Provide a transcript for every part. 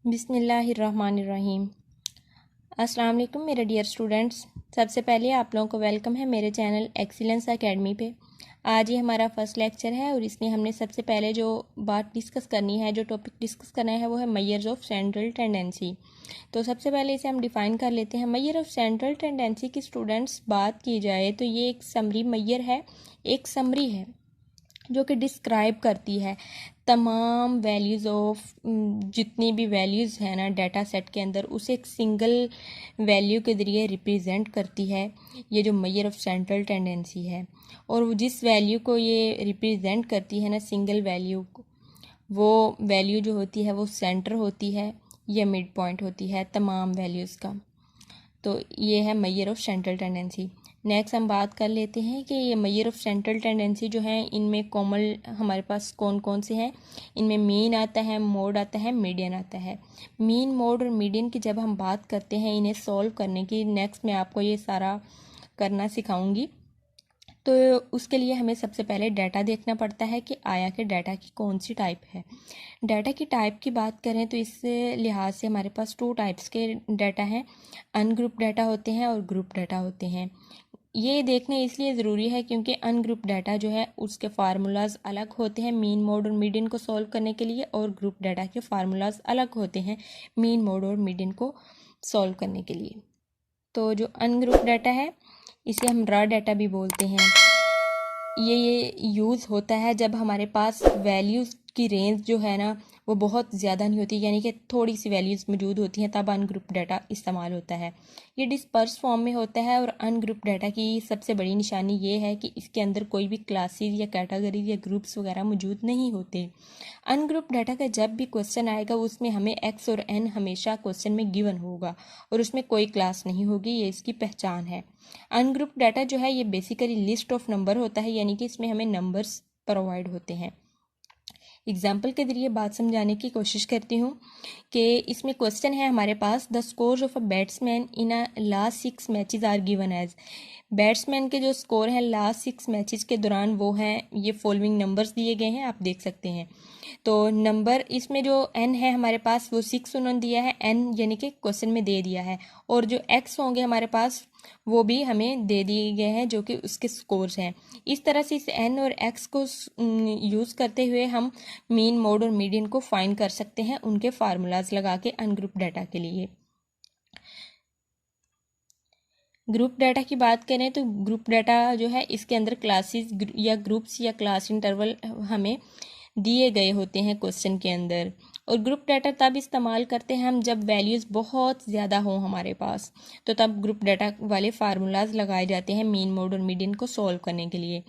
बिस्मिल्लाहिर्रहमानिर्रहीम। अस्सलाम वालेकुम मेरे डियर स्टूडेंट्स। सबसे पहले आप लोगों को वेलकम है मेरे चैनल एक्सीलेंस एकेडमी पे। आज ये हमारा फर्स्ट लेक्चर है और इसमें हमने सबसे पहले जो बात डिस्कस करनी है, जो टॉपिक डिस्कस करना है, वो है मेजर्स ऑफ सेंट्रल टेंडेंसी। तो सबसे पहले इसे हम डिफ़ाइन कर लेते हैं। मेजर ऑफ सेंट्रल टेंडेंसी की स्टूडेंट्स बात की जाए तो ये एक समरी मेजर है, एक समरी है जो कि डिस्क्राइब करती है तमाम वैल्यूज़ ऑफ जितनी भी वैल्यूज़ है ना डाटा सेट के अंदर, उसे एक सिंगल वैल्यू के ज़रिए रिप्रेजेंट करती है। ये जो मेजर ऑफ सेंट्रल टेंडेंसी है, और वो जिस वैल्यू को ये रिप्रेजेंट करती है ना, सिंगल वैल्यू, वो वैल्यू जो होती है वो सेंटर होती है या मिड पॉइंट होती है तमाम वैल्यूज़ का। तो ये है measure of central tendency. Next हम बात कर लेते हैं कि ये मेजर ऑफ सेंट्रल टेंडेंसी जो है, इनमें कॉमन हमारे पास कौन कौन से हैं। इनमें मीन आता है, मोड आता है, मीडियन आता है। मीन, मोड और मीडियन की जब हम बात करते हैं इन्हें सॉल्व करने की, नेक्स्ट मैं आपको ये सारा करना सिखाऊंगी। तो उसके लिए हमें सबसे पहले डाटा देखना पड़ता है कि आया के डाटा की कौन सी टाइप है। डाटा की टाइप की बात करें तो इस लिहाज से हमारे पास 2 टाइप्स के डाटा हैं। अनग्रुप डाटा होते हैं और ग्रुप डाटा होते हैं। ये देखना इसलिए ज़रूरी है क्योंकि अनग्रुप डाटा जो है उसके फार्मूलाज अलग होते हैं मीन, मोड और मीडियन को सॉल्व करने के लिए, और ग्रुप डाटा के फार्मूलाज अलग होते हैं मीन, मोड और मीडियन को सॉल्व करने के लिए। तो जो अनग्रुप डाटा है इसे हम रॉ डाटा भी बोलते हैं। ये यूज़ होता है जब हमारे पास वैल्यूज़ की रेंज जो है ना वो बहुत ज़्यादा नहीं होती, यानी कि थोड़ी सी वैल्यूज़ मौजूद होती हैं, तब अनग्रुप डाटा इस्तेमाल होता है। ये डिस्पर्स फॉर्म में होता है, और अनग्रुप डाटा की सबसे बड़ी निशानी ये है कि इसके अंदर कोई भी क्लासेस या कैटेगरीज या ग्रुप्स वगैरह मौजूद नहीं होते। अनग्रुप डाटा का जब भी क्वेश्चन आएगा उसमें हमें एक्स और एन हमेशा क्वेश्चन में गिवन होगा और उसमें कोई क्लास नहीं होगी, ये इसकी पहचान है। अनग्रुप डाटा जो है ये बेसिकली लिस्ट ऑफ नंबर होता है, यानी कि इसमें हमें नंबर्स प्रोवाइड होते हैं। एग्जाम्पल के जरिए बात समझाने की कोशिश करती हूँ कि इसमें क्वेश्चन है हमारे पास, the score of a batsman in a last 6 matches are given as. Batsman के जो स्कोर हैं लास्ट 6 मैचेस के दौरान वो हैं, ये फॉलोइंग नंबर्स दिए गए हैं, आप देख सकते हैं। तो नंबर इसमें जो एन है हमारे पास वो 6 उन्होंने दिया है, एन यानी कि क्वेश्चन में दे दिया है, और जो एक्स होंगे हमारे पास वो भी हमें दे दिए गए हैं जो कि उसके स्कोर्स हैं। इस तरह से इस एन और एक्स को यूज़ करते हुए हम मीन, मोड और मीडियन को फाइंड कर सकते हैं उनके फार्मूलाज लगा के अनग्रुप डाटा के लिए। ग्रुप डाटा की बात करें तो ग्रुप डाटा जो है इसके अंदर क्लासेस या ग्रुप्स या क्लास इंटरवल हमें दिए गए होते हैं क्वेश्चन के अंदर। और ग्रुप डाटा तब इस्तेमाल करते हैं हम जब वैल्यूज़ बहुत ज़्यादा हों हमारे पास, तो तब ग्रुप डाटा वाले फार्मूलाज लगाए जाते हैं मीन, मोड और मीडियन को सॉल्व करने के लिए।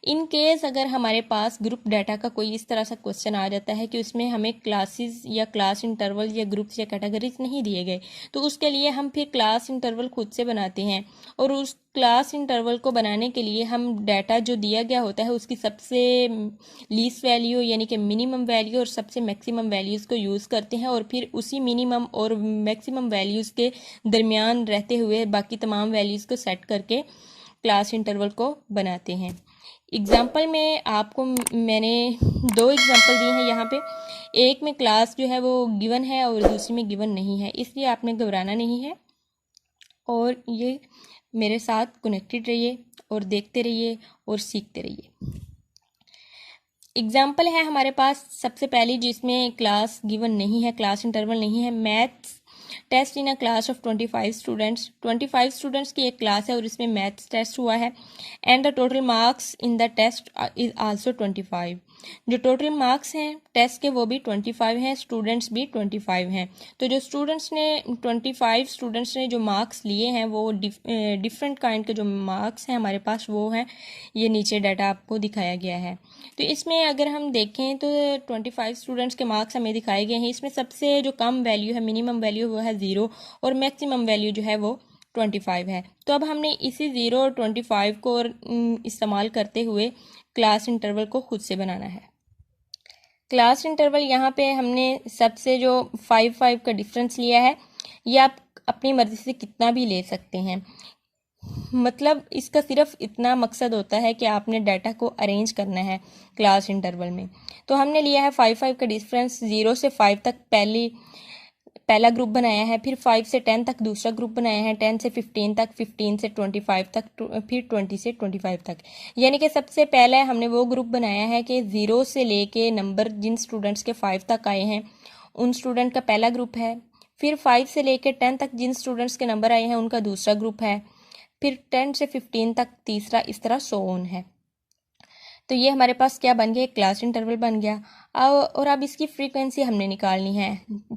इन केस अगर हमारे पास ग्रुप डाटा का कोई इस तरह सा क्वेश्चन आ जाता है कि उसमें हमें क्लासेस या क्लास इंटरवल या ग्रुप्स या कैटेगरीज नहीं दिए गए, तो उसके लिए हम फिर क्लास इंटरवल खुद से बनाते हैं, और उस क्लास इंटरवल को बनाने के लिए हम डाटा जो दिया गया होता है उसकी सबसे लीस्ट वैल्यू यानी कि मिनिमम वैल्यू और सबसे मैक्सिमम वैल्यूज़ को यूज़ करते हैं, और फिर उसी मिनिमम और मैक्सिमम वैल्यूज़ के दरमियान रहते हुए बाकी तमाम वैल्यूज़ को सेट करके क्लास इंटरवल को बनाते हैं। एग्जाम्पल में आपको मैंने 2 एग्जाम्पल दिए हैं यहाँ पे। एक में क्लास जो है वो गिवन है और दूसरी में गिवन नहीं है, इसलिए आपने घबराना नहीं है और ये मेरे साथ कनेक्टेड रहिए और देखते रहिए और सीखते रहिए। एग्जाम्पल है हमारे पास सबसे पहली जिसमें क्लास गिवन नहीं है, क्लास इंटरवल नहीं है। Maths test in a class of 25 students. 25 students की एक क्लास है और इसमें मैथ्स टेस्ट हुआ है, and the total marks in the test is also 25। जो टोटल मार्क्स हैं टेस्ट के वो भी 25 हैं, स्टूडेंट्स भी 25 हैं। तो जो स्टूडेंट्स ने 25 स्टूडेंट्स ने जो मार्क्स लिए हैं वो डिफरेंट काइंड के जो मार्क्स हैं हमारे पास वो हैं, ये नीचे डाटा आपको दिखाया गया है। तो इसमें अगर हम देखें तो 25 स्टूडेंट्स के मार्क्स हमें दिखाए गए हैं। इसमें सबसे जो कम वैल्यू है, मिनिमम वैल्यू, वो है 0, और मैक्सिमम वैल्यू जो है वो 25 है। तो अब हमने इसी 0 और 25 को इस्तेमाल करते हुए क्लास इंटरवल को खुद से बनाना है। क्लास इंटरवल यहाँ पे हमने सबसे जो 5 का डिफरेंस लिया है, ये आप अपनी मर्जी से कितना भी ले सकते हैं। मतलब इसका सिर्फ इतना मकसद होता है कि आपने डाटा को अरेंज करना है क्लास इंटरवल में। तो हमने लिया है 5 का डिफरेंस, 0 से 5 तक पहली पहला ग्रुप बनाया है, फिर 5 से 10 तक दूसरा ग्रुप बनाया है, 10 से 15 तक, 15 से 25 तक, फिर 20 से 25 तक। यानी कि सबसे पहले हमने वो ग्रुप बनाया है कि 0 से लेके नंबर जिन स्टूडेंट्स के 5 तक आए हैं उन स्टूडेंट का पहला ग्रुप है। फिर 5 से लेके 10 तक जिन स्टूडेंट्स के नंबर आए हैं उनका दूसरा ग्रुप है। फिर 10 से 15 तक तीसरा, इस तरह सो ऑन है। तो ये हमारे पास क्या बन गया, एक क्लास इंटरवल बन गया। और अब इसकी फ्रीक्वेंसी हमने निकालनी है।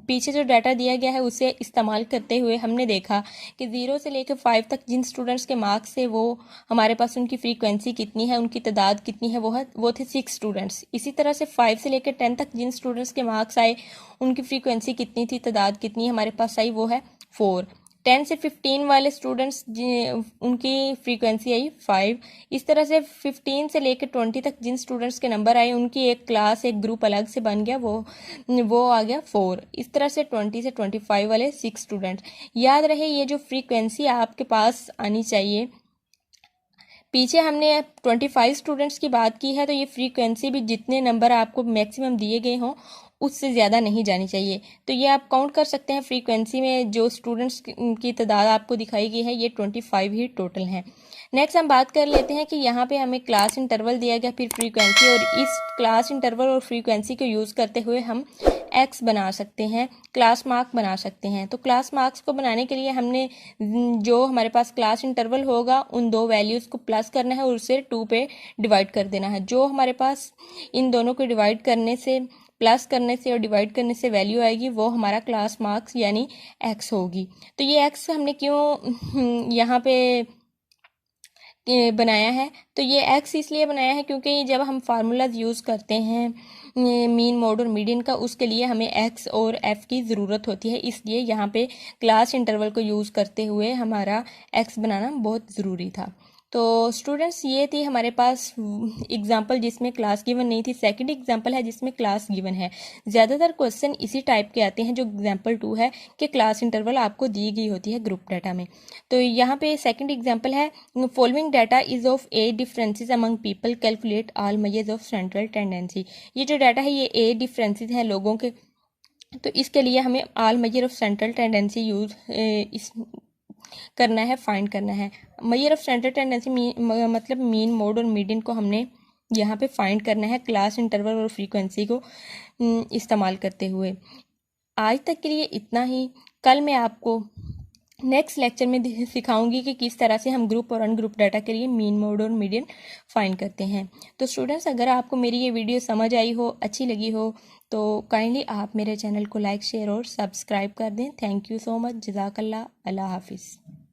पीछे जो डाटा दिया गया है उसे इस्तेमाल करते हुए हमने देखा कि 0 से लेकर 5 तक जिन स्टूडेंट्स के मार्क्स थे वो हमारे पास उनकी फ्रीक्वेंसी कितनी है, उनकी तादाद कितनी है, वो थे 6 स्टूडेंट्स। इसी तरह से 5 से लेकर 10 तक जिन स्टूडेंट्स के मार्क्स आए उनकी फ्रीक्वेंसी कितनी थी, तादाद कितनी हमारे पास आई, वो है 4। 10 से 15 वाले स्टूडेंट्स उनकी फ्रीक्वेंसी आई 5। इस तरह से 15 से लेकर 20 तक जिन स्टूडेंट्स के नंबर आए उनकी एक क्लास, एक ग्रुप अलग से बन गया, वो आ गया 4। इस तरह से 20 से 25 वाले 6 स्टूडेंट्स। याद रहे ये जो फ्रीक्वेंसी आपके पास आनी चाहिए, पीछे हमने 25 स्टूडेंट्स की बात की है, तो ये फ्रीक्वेंसी भी जितने नंबर आपको मैक्सिमम दिए गए हों उससे ज़्यादा नहीं जानी चाहिए। तो ये आप काउंट कर सकते हैं, फ्रीक्वेंसी में जो स्टूडेंट्स की तादाद आपको दिखाई गई है ये 25 ही टोटल हैं। नेक्स्ट हम बात कर लेते हैं कि यहाँ पे हमें क्लास इंटरवल दिया गया, फिर फ्रीक्वेंसी, और इस क्लास इंटरवल और फ्रीक्वेंसी को यूज़ करते हुए हम एक्स बना सकते हैं, क्लास मार्क बना सकते हैं। तो क्लास मार्क्स को बनाने के लिए हमने जो हमारे पास क्लास इंटरवल होगा उन दो वैल्यूज़ को प्लस करना है और उसे 2 पे डिवाइड कर देना है। जो हमारे पास इन दोनों को डिवाइड करने से, प्लस करने से और डिवाइड करने से वैल्यू आएगी, वो हमारा क्लास मार्क्स यानी एक्स होगी। तो ये एक्स हमने क्यों यहाँ पे बनाया है, तो ये एक्स इसलिए बनाया है क्योंकि जब हम फार्मूलाज यूज़ करते हैं मीन, मोड और मीडियन का, उसके लिए हमें एक्स और एफ की ज़रूरत होती है। इसलिए यहाँ पे क्लास इंटरवल को यूज़ करते हुए हमारा एक्स बनाना बहुत ज़रूरी था। तो स्टूडेंट्स ये थी हमारे पास एग्जाम्पल जिसमें क्लास गिवन नहीं थी। सेकंड एग्जाम्पल है जिसमें क्लास गिवन है। ज़्यादातर क्वेश्चन इसी टाइप के आते हैं जो एग्जाम्पल 2 है कि क्लास इंटरवल आपको दी गई होती है ग्रुप डाटा में। तो यहाँ पे सेकंड एग्जाम्पल है, following data is of A differences among people, calculate all measures of central tendency. ये जो डाटा है ये ए डिफरेंसेस हैं लोगों के, तो इसके लिए हमें all measure of central tendency use करना है, फाइंड करना है। मेजर ऑफ सेंट्रल टेंडेंसी मतलब मीन, मोड और मीडियन को हमने यहाँ पे फाइंड करना है क्लास इंटरवल और फ्रीक्वेंसी को इस्तेमाल करते हुए। आज तक के लिए इतना ही। कल मैं आपको नेक्स्ट लेक्चर में सिखाऊंगी कि किस तरह से हम ग्रुप और अनग्रुप डाटा के लिए मीन, मोड और मीडियन फाइंड करते हैं। तो स्टूडेंट्स, अगर आपको मेरी ये वीडियो समझ आई हो, अच्छी लगी हो, तो काइंडली आप मेरे चैनल को लाइक, शेयर और सब्सक्राइब कर दें। Thank you so much. जज़ाकल्लाह। अल्लाह हाफिज़।